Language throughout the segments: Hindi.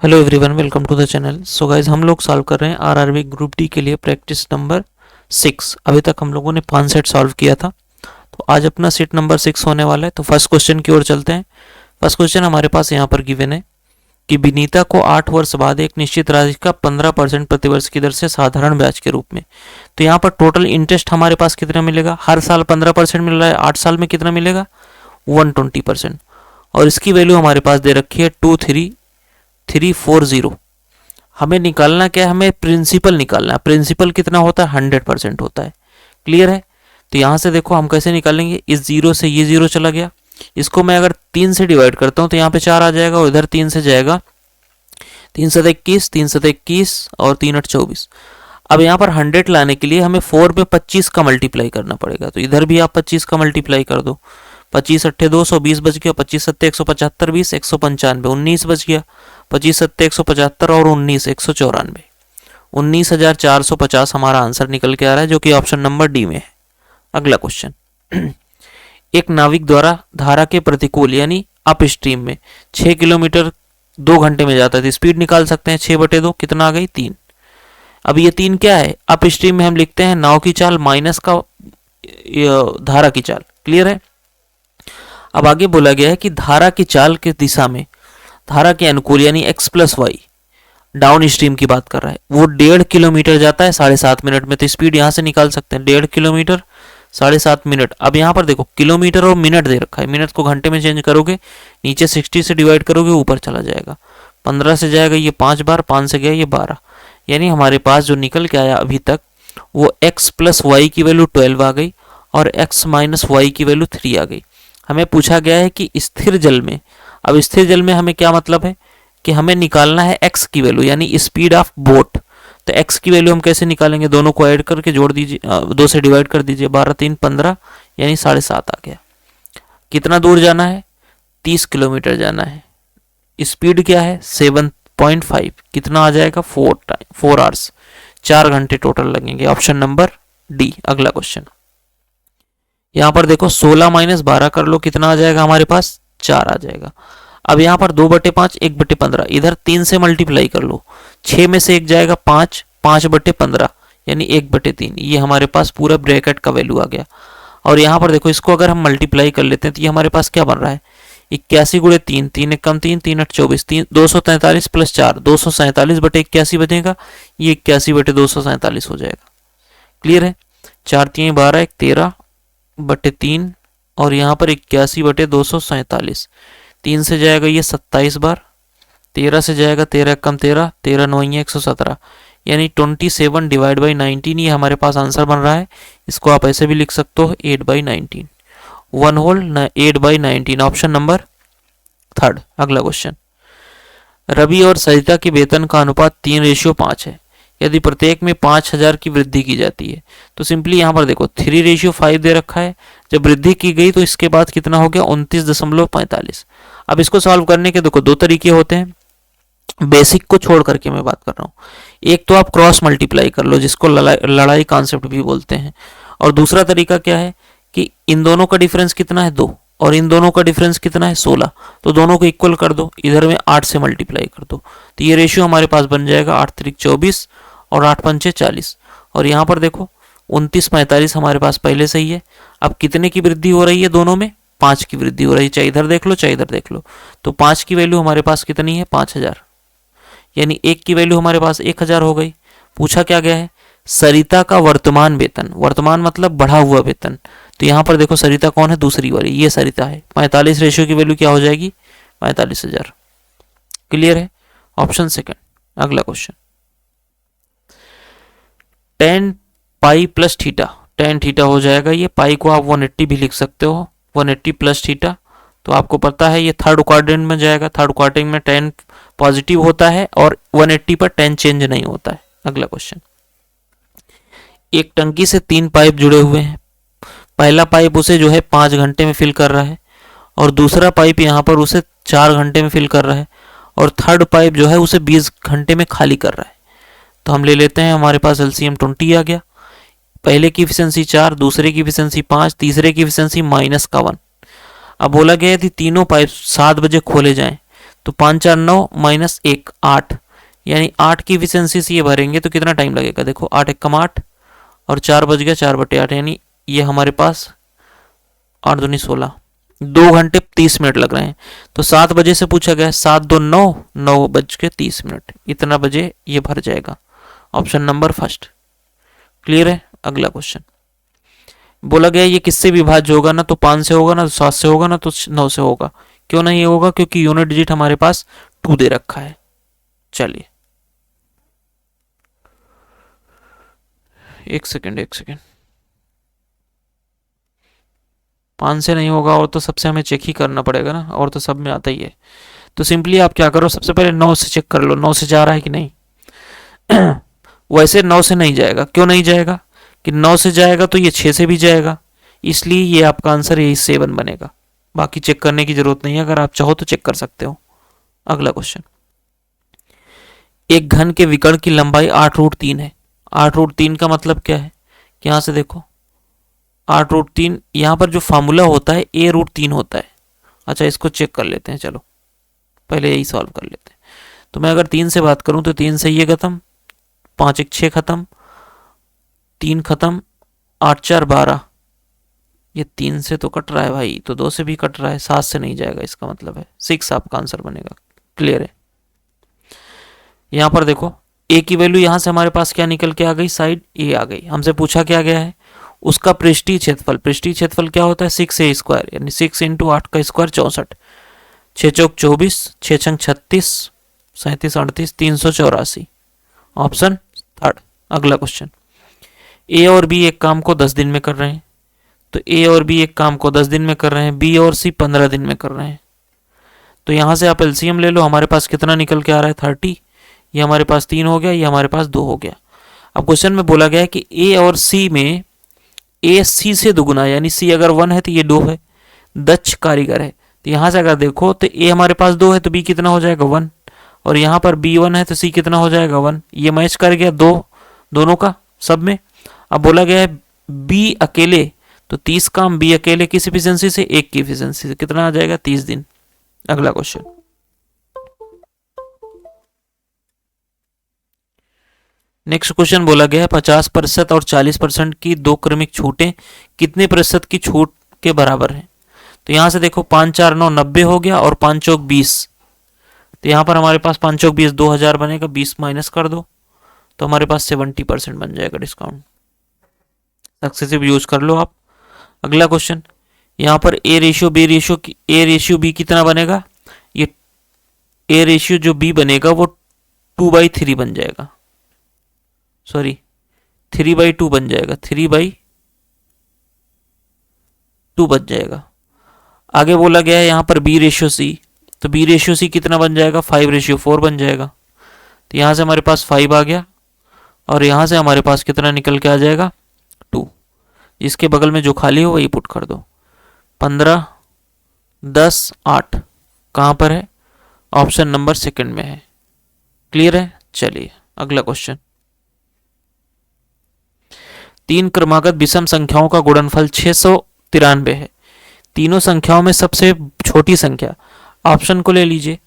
Hello everyone, welcome to the channel. So guys, हम लोग सॉल्व कर रहे हैं आरआरबी ग्रुप डी के लिए प्रैक्टिस नंबर 6। अभी तक हम लोगों ने 5 सेट सॉल्व किया था, तो आज अपना सेट नंबर 6 होने वाला है। तो फर्स्ट क्वेश्चन की ओर चलते हैं। फर्स्ट क्वेश्चन हमारे पास यहाँ पर गिवन है कि विनीता को 8 वर्ष बाद एक निश्चित राशि का 15% प्रतिवर्ष की दर से साधारण ब्याज के रूप में, तो यहाँ पर टोटल इंटरेस्ट हमारे पास कितना मिलेगा? हर साल 15% मिल रहा है, 8 साल में कितना मिलेगा? 120%। और इसकी वैल्यू हमारे पास दे रखी है 23340। हमें निकालना क्या है? हमें प्रिंसिपल निकालना है। प्रिंसिपल कितना होता है? 100% होता है। क्लियर है? तो यहाँ से देखो हम कैसे निकालेंगे। इस जीरो से ये जीरो चला गया, इसको मैं अगर 3 से डिवाइड करता हूँ तो यहाँ पे 4 आ जाएगा, और इधर 3 से जाएगा, 3 से 21, 3 से 21 और 3 8 24। अब यहाँ पर 100 लाने के लिए हमें 4 में 25 का मल्टीप्लाई करना पड़ेगा, तो इधर भी आप 25 का मल्टीप्लाई कर दो। 25 अट्ठे 220 बच गया, 25 सत्ते 175, 20 195, 19 बच गया। 25 सत्ते 175 और 19 194, 19,450 हमारा आंसर निकल के आ रहा है, जो कि ऑप्शन नंबर डी में है। अगला क्वेश्चन। एक नाविक द्वारा धारा के प्रतिकूल यानी अप स्ट्रीम में 6 किलोमीटर 2 घंटे में जाता है, तो स्पीड निकाल सकते हैं। 6/2 कितना आ गई? 3। अब ये 3 क्या है? अप स्ट्रीम में हम लिखते हैं नाव की चाल माइनस का धारा की चाल। क्लियर है? अब आगे बोला गया है कि धारा की चाल की दिशा में धारा के अनुकूल यानी x plus y, downstream की बात कर रहा है, वो 1.5 किलोमीटर जाता है 7.5 मिनट में। तो स्पीड यहाँ से निकाल सकते हैं, 1.5 किलोमीटर 7.5 मिनट। अब यहाँ पर देखो किलोमीटर और मिनट दे रखा है, मिनट को घंटे में चेंज करोगे, नीचे 60 से डिवाइड करोगे, ऊपर चला जाएगा। 15 से जाएगा ये 5 बार, 5 से गया ये 12, यानी हमारे पास जो निकल के आया अभी तक वो x प्लस वाई की वैल्यू 12 आ गई और x माइनस वाई की वैल्यू 3 आ गई। हमें पूछा गया है कि स्थिर जल में, अब स्थिर जल में हमें क्या मतलब है कि हमें निकालना है x की वैल्यू यानी स्पीड ऑफ बोट। तो x की वैल्यू हम कैसे निकालेंगे? दोनों को ऐड करके जोड़ दीजिए, 2 से डिवाइड कर दीजिए, 12 3 15 यानी 7.5 आ गया। कितना दूर जाना है? 30 किलोमीटर जाना है। स्पीड क्या है? 7.5, कितना आ जाएगा? 4 आवर्स, 4 घंटे टोटल लगेंगे। Option number D. अगला क्वेश्चन। यहाँ पर देखो 16 माइनस 12 कर लो, कितना आ जाएगा हमारे पास? 4 आ जाएगा। अब यहाँ पर 2/5 1/15, इधर 3 से मल्टीप्लाई कर लो, 6 में से 1 जाएगा 5, 5/15 यानी 1/3। ये हमारे पास पूरा ब्रैकेट का वैल्यू आ गया। और यहाँ पर देखो इसको अगर हम मल्टीप्लाई कर लेते हैं तो ये हमारे पास क्या बन रहा है? 81 गुणे 3, 3 1 3, 3 8 24, 243 प्लस 4 247/81 बचेगा, ये 81/247 हो जाएगा। क्लियर है? 4 3 12, 1 13/3 और यहाँ पर 81/247। 3 से जाएगा ये 27 बार, 13 से जाएगा 13 कम 13, 13 9 117 यानी 27 डिवाइड बाई 19। ये हमारे पास आंसर बन रहा है। इसको आप ऐसे भी लिख सकते हो 8/19, 1 होल 8/19, ऑप्शन नंबर थर्ड। अगला क्वेश्चन। रवि और सरिता के वेतन का अनुपात 3:5 है। यदि प्रत्येक में 5,000 की वृद्धि की जाती है, तो सिंपली यहाँ पर देखो 3:5 दे रखा है। जब वृद्धि की गई तो इसके बाद कितना हो गया? 29.45। अब इसको सॉल्व करने के देखो 2 तरीके होते हैं, बेसिक को छोड़ करके मैं बात कर रहा हूँ। एक तो आप क्रॉस मल्टीप्लाई कर लो, जिसको लड़ाई कॉन्सेप्ट भी बोलते हैं, और दूसरा तरीका क्या है कि इन दोनों का डिफरेंस कितना है? 2, और इन दोनों का डिफरेंस कितना है? 16। तो दोनों को इक्वल कर दो, इधर में 8 से मल्टीप्लाई कर दो, तो ये रेशियो हमारे पास बन जाएगा 8 3 24 और 8 5 40। और यहाँ पर देखो 29 हमारे पास पहले से ही है। अब कितने की वृद्धि हो रही है? दोनों में 5 की वृद्धि हो रही है, चाहे इधर देख लो चाहे इधर देख लो। तो 5 की वैल्यू हमारे पास कितनी है? 5,000, यानी 1 की वैल्यू हमारे पास 1,000 हो गई। पूछा क्या गया है? सरिता का वर्तमान वेतन, वर्तमान मतलब बढ़ा हुआ वेतन। तो यहाँ पर देखो सरिता कौन है? दूसरी वाली, ये सरिता है। 45 रेशियो की वैल्यू क्या हो जाएगी? 45,000। क्लियर है? Option second. अगला question. Tan pi plus theta, tan theta हो जाएगा ये। पाई को आप 180 भी लिख सकते हो, 180 प्लस थीटा। तो आपको पता है ये थर्ड क्वाड्रेंट में जाएगा। थर्ड क्वाड्रेंट में टेन पॉजिटिव होता है और 180 पर टेन चेंज नहीं होता है। अगला क्वेश्चन। एक टंकी से 3 पाइप जुड़े हुए हैं। पहला पाइप उसे जो है 5 घंटे में फिल कर रहा है, और दूसरा पाइप यहाँ पर उसे 4 घंटे में फिल कर रहा है, और थर्ड पाइप जो है उसे 20 घंटे में खाली कर रहा है। तो हम ले लेते हैं, हमारे पास एलसीएम 20 आ गया। पहले की एफिशिएंसी 4, दूसरे की एफिशिएंसी 5, तीसरे की एफिशिएंसी -1। अब बोला गया यदि तीनों पाइप 7 बजे खोले जाएं तो 5 4 9 माइनस 1 8, यानी 8 की इफिशियंसी से ये भरेंगे तो कितना टाइम लगेगा, देखो 8 एकम 8 और 4 बज गया 4/8, यानी ये हमारे पास 8 दूनी 16, 2 घंटे 30 मिनट लग रहे हैं। तो 7 बजे से पूछा गया, 7 2 9, 9 बज के 30 मिनट, इतना बजे ये भर जाएगा। Option number first. क्लियर है। अगला क्वेश्चन बोला गया ये किससे विभाज्य होगा, ना तो 5 से होगा, ना तो 7 से होगा, ना तो 9 से होगा। क्यों नहीं होगा, क्योंकि यूनिट डिजिट हमारे पास 2 दे रखा है। चलिए एक सेकेंड 5 से नहीं होगा, और तो सबसे हमें चेक ही करना पड़ेगा ना, और तो सब में आता ही है। तो सिंपली आप क्या करो, सबसे पहले 9 से चेक कर लो 9 से जा रहा है कि नहीं। वैसे 9 से नहीं जाएगा, क्यों नहीं जाएगा कि 9 से जाएगा तो ये 6 से भी जाएगा, इसलिए ये आपका आंसर यही 7 बनेगा। बाकी चेक करने की जरूरत नहीं है, अगर आप चाहो तो चेक कर सकते हो। अगला क्वेश्चन, एक घन के विकर्ण की लंबाई 8√3 है। 8√3 का मतलब क्या है कि यहां से देखो 8√3, यहां पर जो फार्मूला होता है a√3 होता है। अच्छा इसको चेक कर लेते हैं, चलो पहले यही सॉल्व कर लेते हैं। तो मैं अगर 3 से बात करूं तो 3 से ये खत्म, 5 1 6 खत्म, 3 खत्म, 8 4 12, ये 3 से तो कट रहा है भाई, तो 2 से भी कट रहा है, 7 से नहीं जाएगा, इसका मतलब है 6 आपका आंसर बनेगा। क्लियर है। यहां पर देखो ए की वैल्यू यहां से हमारे पास क्या निकल के आ गई, साइड ए आ गई। हमसे पूछा क्या गया है उसका पृष्ठीय क्षेत्रफल। पृष्ठीय क्षेत्रफल क्या होता है 6a स्क्वायर, यानी 6 इंटू 8 का स्क्वायर 64, 6 चौक 24, 6 छंग 36, 37 38, 384। Option third. अगला क्वेश्चन, ए और बी एक काम को 10 दिन में कर रहे हैं। तो ए और बी एक काम को 10 दिन में कर रहे हैं, बी और सी 15 दिन में कर रहे हैं। तो यहां से आप एलसीएम ले लो, हमारे पास कितना निकल के आ रहा है 30, ये हमारे पास 3 हो गया, ये हमारे पास 2 हो गया। अब क्वेश्चन में बोला गया है कि ए और सी में ए सी से दुगुना, यानी सी अगर 1 है तो ये 2 है, दक्ष कारीगर है। तो यहां से अगर देखो तो ए हमारे पास 2 है तो बी कितना हो जाएगा 1, और यहाँ पर बी 1 है तो सी कितना हो जाएगा 1। ये मैच कर गया दोनों का सब में। अब बोला गया है बी अकेले, तो 30 काम बी अकेले किस एफिशिएंसी से, 1 की एफिशिएंसी से, कितना आ जाएगा 30 दिन। अगला क्वेश्चन, नेक्स्ट क्वेश्चन बोला गया है 50% और 40% की दो क्रमिक छूटें कितने प्रतिशत की छूट के बराबर हैं। तो यहां से देखो 5 4 9 90 हो गया, और 5 चौक 20, तो यहां पर हमारे पास 5 चौक 20 2000 बनेगा, 20 माइनस कर दो तो हमारे पास 70% बन जाएगा डिस्काउंट। सक्सेसिव यूज कर लो आप। अगला क्वेश्चन, यहाँ पर ए रेशियो बी कितना बनेगा, ये ए रेशियो जो बी बनेगा वो 2/3 बन जाएगा, सॉरी 3/2 बन जाएगा, 3/2 बन जाएगा। आगे बोला गया है यहाँ पर बी रेशियो सी, तो बी रेशियो सी कितना बन जाएगा 5/4 बन जाएगा। तो यहाँ से हमारे पास 5 आ गया, और यहाँ से हमारे पास कितना निकल के आ जाएगा 2। इसके बगल में जो खाली हो वही पुट कर दो। 15 10 8 कहाँ पर है, ऑप्शन नंबर सेकंड में है। क्लियर है। चलिए अगला क्वेश्चन, 3 क्रमागत विषम संख्याओं का गुणनफल 693 है। तीनों संख्याओं में सबसे छोटी संख्या, ऑप्शन को ले लीजिए।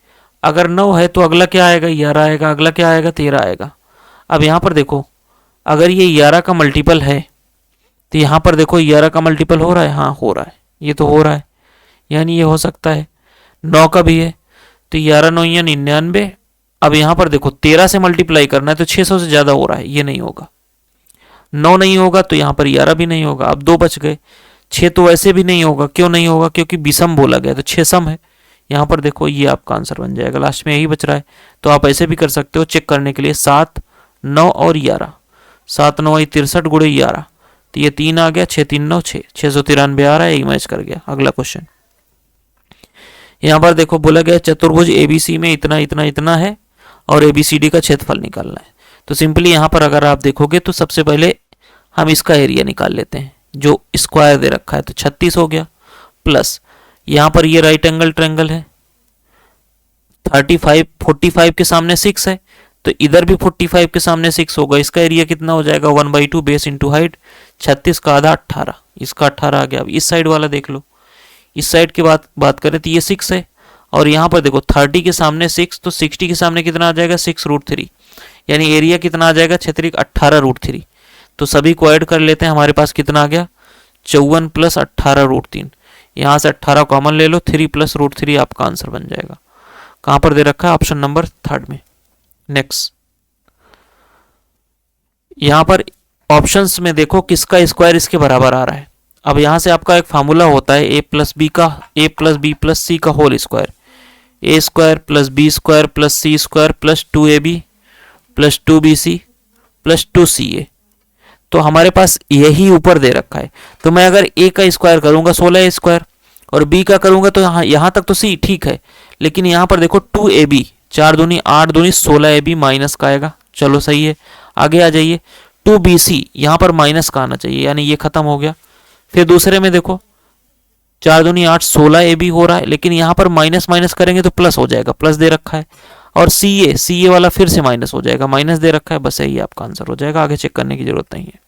अगर 9 है तो अगला क्या आएगा 11 आएगा, अगला क्या आएगा 13 आएगा। अब यहाँ पर देखो अगर ये 11 का मल्टीपल है तो यहाँ पर देखो 11 का मल्टीपल हो रहा है, हाँ हो रहा है, ये तो हो रहा है, यानी ये हो सकता है। 9 का भी है तो 11 9 या 99। अब यहाँ पर देखो 13 से मल्टीप्लाई करना है तो 600 से ज़्यादा हो रहा है, ये नहीं होगा। 9 नहीं होगा तो यहाँ पर 11 भी नहीं होगा। अब 2 बच गए, 6 तो वैसे भी नहीं होगा। क्यों नहीं होगा, क्योंकि विषम बोला गया तो 6 सम है। यहाँ पर देखो ये आपका आंसर बन जाएगा, लास्ट में यही बच रहा है। तो आप ऐसे भी कर सकते हो चेक करने के लिए, 7 9 और 11, 7 9 63 गुणे 11, तो ये 3 आ गया, 6 3 9 6, 693 आ रहा है, यही मैच कर गया। अगला क्वेश्चन, यहाँ पर देखो बोला गया चतुर्भुज एबीसी में इतना इतना इतना है और एबीसीडी का क्षेत्रफल निकालना है। तो सिंपली यहाँ पर अगर आप देखोगे तो सबसे पहले हम इसका एरिया निकाल लेते हैं, जो स्क्वायर दे रखा है, तो 36 हो गया, प्लस यहाँ पर ये राइट एंगल ट्रायंगल है, 45 के सामने 6 है, तो इधर भी 45 के सामने 6 होगा। इसका एरिया कितना हो जाएगा 1/2 बेस इंटू हाइट, 36 का आधा 18, इसका 18 आ गया। अब इस साइड वाला देख लो, इस साइड की बात करें तो ये 6 है और यहाँ पर देखो 30 के सामने 6, तो 60 के सामने कितना आ जाएगा 6√3, यानी एरिया कितना आ जाएगा क्षेत्रीय 18√3। तो सभी को ऐड कर लेते हैं, हमारे पास कितना आ गया 54 + 18√3। यहाँ से 18 कॉमन ले लो, 3 + √3 आपका आंसर बन जाएगा। कहाँ पर दे रखा है, ऑप्शन नंबर 3 में। नेक्स्ट, यहाँ पर ऑप्शंस में देखो किसका स्क्वायर इसके बराबर आ रहा है। अब यहाँ से आपका एक फार्मूला होता है a + b + c का whole square, a² + b² + c² + 2ab + 2bc + 2ca। तो हमारे पास यही ऊपर दे रखा है, तो मैं अगर a का स्क्वायर करूंगा 16a² और b का करूंगा तो यहाँ तक तो c ठीक है, लेकिन यहाँ पर देखो 2ab, 4 दूनी 8 दूनी 16ab माइनस का आएगा, चलो सही है। आगे आ जाइए, 2bc, यहाँ पर माइनस का आना चाहिए, यानी ये खत्म हो गया। फिर दूसरे में देखो 4 दूनी 8 16ab हो रहा है, लेकिन यहाँ पर माइनस माइनस करेंगे तो प्लस हो जाएगा, प्लस दे रखा है। और ca वाला फिर से माइनस हो जाएगा, माइनस दे रखा है, बस यही आपका आंसर हो जाएगा, आगे चेक करने की जरूरत नहीं है।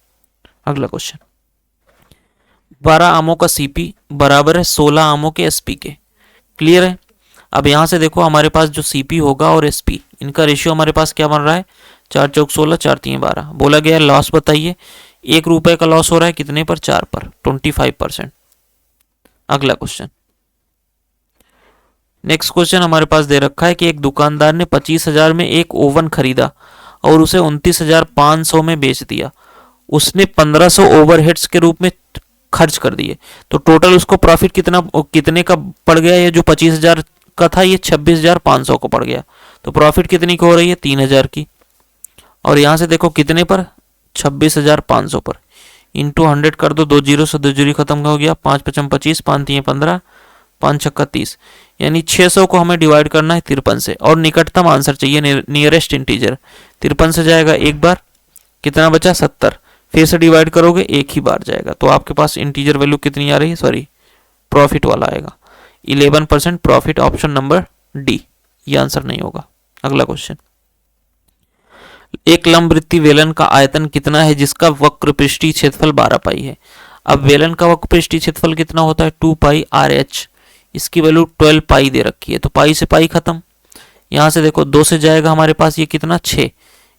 अगला क्वेश्चन, 12 आमों का cp बराबर है 16 आमों के sp के। क्लियर है। अब यहाँ से देखो हमारे पास जो cp होगा और sp, इनका रेशियो हमारे पास क्या बन रहा है, 4 चौक 16, 4 3 12। बोला गया है लॉस बताइए, 1 रुपए का लॉस हो रहा है कितने पर, 4 पर, 25%। अगला क्वेश्चन, नेक्स्ट क्वेश्चन हमारे पास दे रखा है कि एक दुकानदार ने 25,000 में एक ओवन खरीदा और उसे 29,500 में बेच दिया। उसने 1500 ओवरहेड्स के रूप में खर्च कर दिए, तो टोटल उसको प्रॉफिट कितने का पड़ गया। ये जो 25,000 का था ये 26,500 को पड़ गया, तो प्रॉफिट कितनी की हो रही है, 3,000 की। और यहाँ से देखो कितने पर, 26,500 पर, इंटू 100 कर दो, 2 जीरो से 2 जीरो खत्म हो गया, 5 × 5 = 25, 5 × 3 = 15, 5 × 6 = 30, यानी 600 को हमें डिवाइड करना है 53 से, और निकटतम आंसर चाहिए, नियरेस्ट इंटीजर। 53 से जाएगा एक बार, कितना बचा 70, फिर से डिवाइड करोगे एक ही बार जाएगा, तो आपके पास इंटीजर वैल्यू कितनी आ रही है, सॉरी प्रॉफिट वाला आएगा 11% प्रॉफिट, ऑप्शन नंबर डी, ये आंसर नहीं होगा। अगला क्वेश्चन, एक लंबवृत्तीय वेलन का आयतन कितना है जिसका वक्र पृष्ठीय क्षेत्रफल 12 पाई है। अब वेलन का वक्र पृष्ठीय क्षेत्रफल कितना होता है, 2 पाई RH, इसकी वैल्यू 12 पाई दे रखी है, तो पाई से पाई खत्म। यहाँ से देखो 2 से जाएगा हमारे पास ये कितना 6,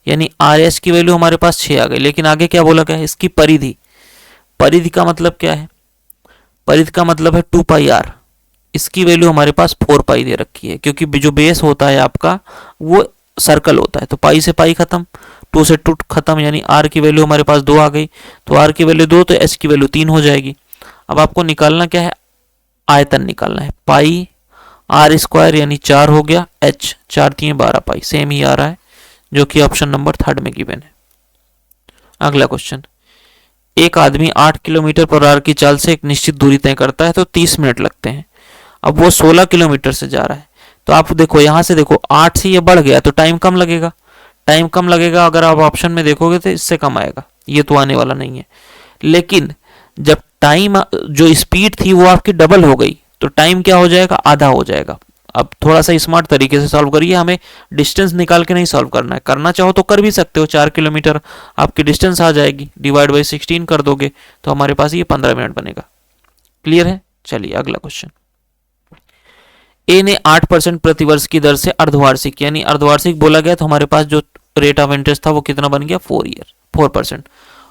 यानी RH की वैल्यू हमारे पास 6 आ गई। लेकिन आगे क्या बोला गया है, इसकी परिधि, परिधि का मतलब क्या है, परिधि का मतलब है 2 पाई R, इसकी वैल्यू हमारे पास 4 पाई दे रखी है, क्योंकि जो बेस होता है आपका वो सर्कल होता है, तो पाई से पाई खत्म, 2 से 2 खत्म, यानी R की वैल्यू हमारे पास 2 आ गई, तो R की वैल्यू 2 तो H की वैल्यू 3 हो जाएगी। अब आपको निकालना क्या है, आयतन निकालना है, पाई R² यानी 4 हो गया, H 4 3 12 पाई, सेम ही आ रहा है, जो कि ऑप्शन नंबर 3 में गिवन है। अगला क्वेश्चन, एक आदमी 8 किलोमीटर पर आवर की चाल से एक निश्चित दूरी तय करता है तो 30 मिनट लगते हैं। अब वो 16 किलोमीटर से जा रहा है, तो आप देखो यहाँ से देखो 8 से ये बढ़ गया तो टाइम कम लगेगा, टाइम कम लगेगा, अगर आप ऑप्शन में देखोगे तो इससे कम आएगा, ये तो आने वाला नहीं है। लेकिन जब टाइम, जो स्पीड थी वो आपकी डबल हो गई, तो टाइम क्या हो जाएगा, आधा हो जाएगा। अब थोड़ा सा स्मार्ट तरीके से सॉल्व करिए, हमें डिस्टेंस निकाल के नहीं सॉल्व करना है, करना चाहो तो कर भी सकते हो, 4 किलोमीटर आपकी डिस्टेंस आ जाएगी, डिवाइड बाई 16 कर दोगे तो हमारे पास ये 15 मिनट बनेगा। क्लियर है। चलिए अगला क्वेश्चन, ए ने 8% प्रतिवर्ष की दर से अर्धवार्षिक, यानी अर्धवार्षिक बोला गया तो हमारे पास जो रेट ऑफ इंटरेस्ट था वो कितना बन गया, 4%,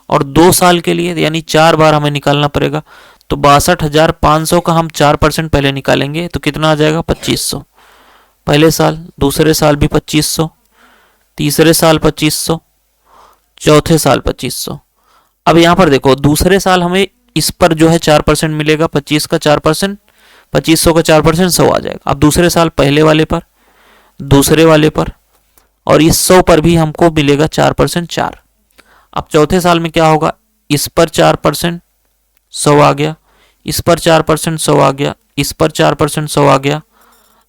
और 2 साल के लिए, यानी 4 बार हमें निकालना पड़ेगा, तो 62,500 का हम 4% पहले निकालेंगे तो कितना आ जाएगा, 2500 पहले साल, दूसरे साल भी 2500, तीसरे साल 2500, चौथे साल 2500। अब यहाँ पर देखो दूसरे साल हमें इस पर जो है 4% मिलेगा, 25 का 4%, 2500 का 4%, 100 आ जाएगा। अब दूसरे साल पहले वाले पर, दूसरे वाले पर, और इस 100 पर भी हमको मिलेगा 4%, 4। अब चौथे साल में क्या होगा, इस पर 4%, 100 आ गया, इस पर 4%, 100 आ गया, इस पर 4%, 100 आ गया।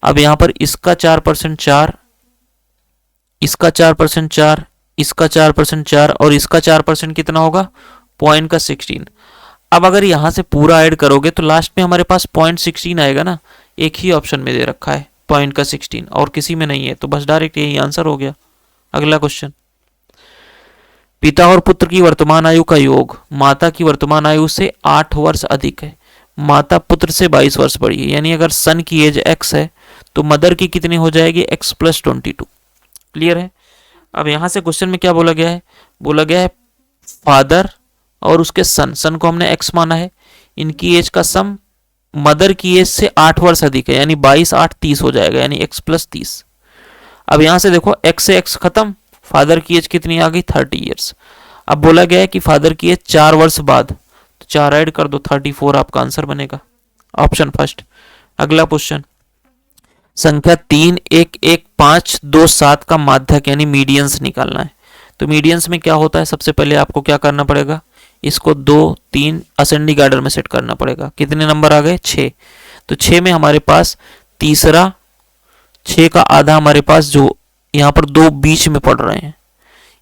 अब यहाँ पर इसका 4%, 4, इसका 4%, 4, इसका 4%, 4, और इसका 4% कितना होगा, पॉइंट का 16। अब अगर यहाँ से पूरा ऐड करोगे तो लास्ट में हमारे पास 0.16 आएगा ना, एक ही ऑप्शन में दे रखा है पॉइंट का 16 और किसी में नहीं है, तो बस डायरेक्ट यही आंसर हो गया। अगला क्वेश्चन, पिता और पुत्र की वर्तमान आयु का योग माता की वर्तमान आयु से 8 वर्ष अधिक है, माता पुत्र से 22 वर्ष बड़ी है, यानी अगर सन की एज x है तो मदर की कितनी हो जाएगी, x प्लस 22। क्लियर है। अब यहां से क्वेश्चन में क्या बोला गया है, बोला गया है फादर और उसके सन को हमने x माना है, इनकी एज का सम मदर की एज से 8 वर्ष अधिक है, यानी 22 8 30 हो जाएगा, यानी x प्लस 30। अब यहां से देखो x से x खत्म, फादर की एज कितनी आ गई 30 ईयर्स। अब बोला गया है कि फादर की एज 4 वर्ष बाद, तो 4 ऐड कर दो 34 आपका आंसर बनेगा, ऑप्शन फर्स्ट। अगला क्वेश्चन, संख्या 3 1 1 5 2 7 का माध्यक यानी मीडियंस निकालना है। तो मीडियंस में क्या होता है, सबसे पहले आपको क्या करना पड़ेगा, इसको 2 3 असेंडिंग आर्डर में सेट करना पड़ेगा। कितने नंबर आ गए 6, तो 6 में हमारे पास तीसरा, 6 का आधा हमारे पास जो यहाँ पर 2 बीच में पड़ रहे हैं,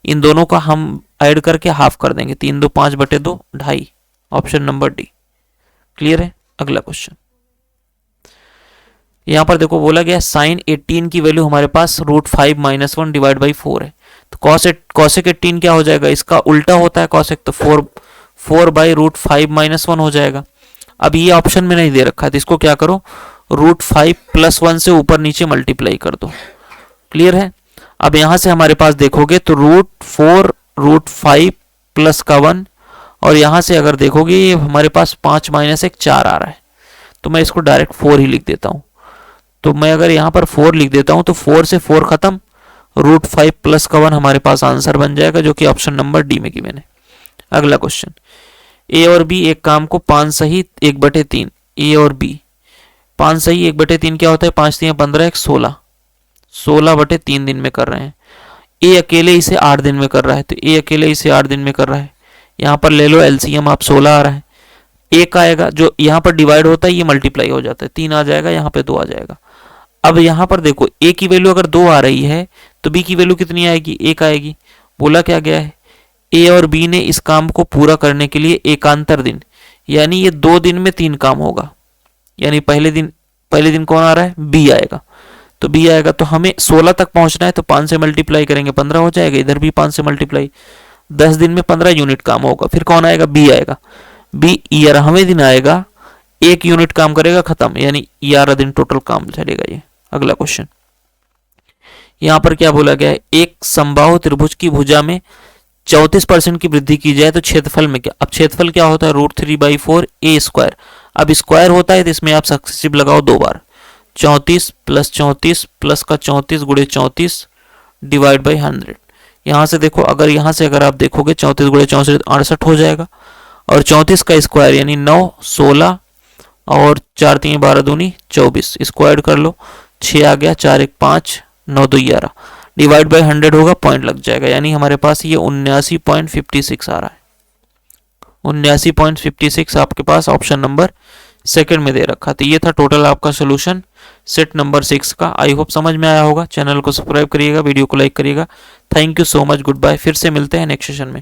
इन दोनों का हम ऐड करके हाफ कर देंगे, 3 2 5 बटे 2 2.5, ऑप्शन नंबर डी। क्लियर है। अगला क्वेश्चन, यहाँ पर देखो बोला गया साइन 18 की वैल्यू हमारे पास √5 - 1 डिवाइड बाई 4 है। तो कॉसेक 18 क्या हो जाएगा, इसका उल्टा होता है कॉसेक, तो 4 बाई √5 - 1 हो जाएगा। अब ये ऑप्शन में नहीं दे रखा है, तो इसको क्या करो, √5 + 1 से ऊपर नीचे मल्टीप्लाई कर दो। क्लियर है। अब यहां से हमारे पास देखोगे तो √4 √5 प्लस का 1, और यहां से अगर देखोगे ये हमारे पास 5 - 1 4 आ रहा है, तो मैं इसको डायरेक्ट 4 ही लिख देता हूं। तो मैं अगर यहाँ पर 4 लिख देता हूं तो 4 से 4 खत्म, √5 प्लस का 1 हमारे पास आंसर बन जाएगा, जो कि ऑप्शन नंबर डी में गिवन है। अगला क्वेश्चन, ए और बी एक काम को 5 सही 1/3, ए और बी 5 सही 1/3 क्या होता है, 5 3 15 16, 16/3 दिन में कर रहे हैं। ए अकेले इसे 8 दिन में कर रहा है, तो ए अकेले इसे 8 दिन में कर रहा है। यहाँ पर ले लो एलसीएम, आप 16 आ रहा है, एक आएगा जो यहाँ पर डिवाइड होता है ये मल्टीप्लाई हो जाता है, 3 आ जाएगा, यहाँ पे 2 आ जाएगा। अब यहाँ पर देखो ए की वैल्यू अगर 2 आ रही है तो बी की वैल्यू कितनी आएगी, 1 आएगी। बोला क्या गया है, ए और बी ने इस काम को पूरा करने के लिए एकांतर दिन, यानी ये 2 दिन में 3 काम होगा, यानी पहले दिन कौन आ रहा है, बी आएगा, तो बी आएगा। तो हमें 16 तक पहुंचना है, तो 5 से मल्टीप्लाई करेंगे 15 हो जाएगा, इधर भी 5 से मल्टीप्लाई, 10 दिन में 15 यूनिट काम होगा। फिर कौन आएगा, बी आएगा, बी 11वें दिन आएगा, 1 यूनिट काम करेगा, खत्म, यानी 11 दिन टोटल काम चलेगा ये। अगला क्वेश्चन, यहां पर क्या बोला गया है, एक समबाहु त्रिभुज की भुजा में 34% की वृद्धि की जाए तो क्षेत्रफल में क्या, अब क्षेत्रफल क्या होता है, √3/4 a²। अब स्क्वायर होता है तो इसमें आप सक्सेसिव लगाओ 2 बार, 34 + 34 प्लस का 34 × 34 डिवाइड बाई 100। यहाँ से देखो, अगर आप देखोगे 34 × 64 68 हो जाएगा, और 34 का स्क्वायर यानी 9 16 और 4 3 12 दूनी 24, स्क्वायर कर लो, 6 आ गया, 4 1 5 9 2 11 डिवाइड बाई 100 होगा, पॉइंट लग जाएगा, यानी हमारे पास ये 79.56 आ रहा है। 79.56 आपके पास ऑप्शन नंबर सेकंड में दे रखा। तो ये था टोटल आपका सोल्यूशन सेट नंबर 6 का। आई होप समझ में आया होगा। चैनल को सब्सक्राइब करिएगा, वीडियो को लाइक करिएगा। Thank you so much, goodbye. फिर से मिलते हैं नेक्स्ट सेशन में।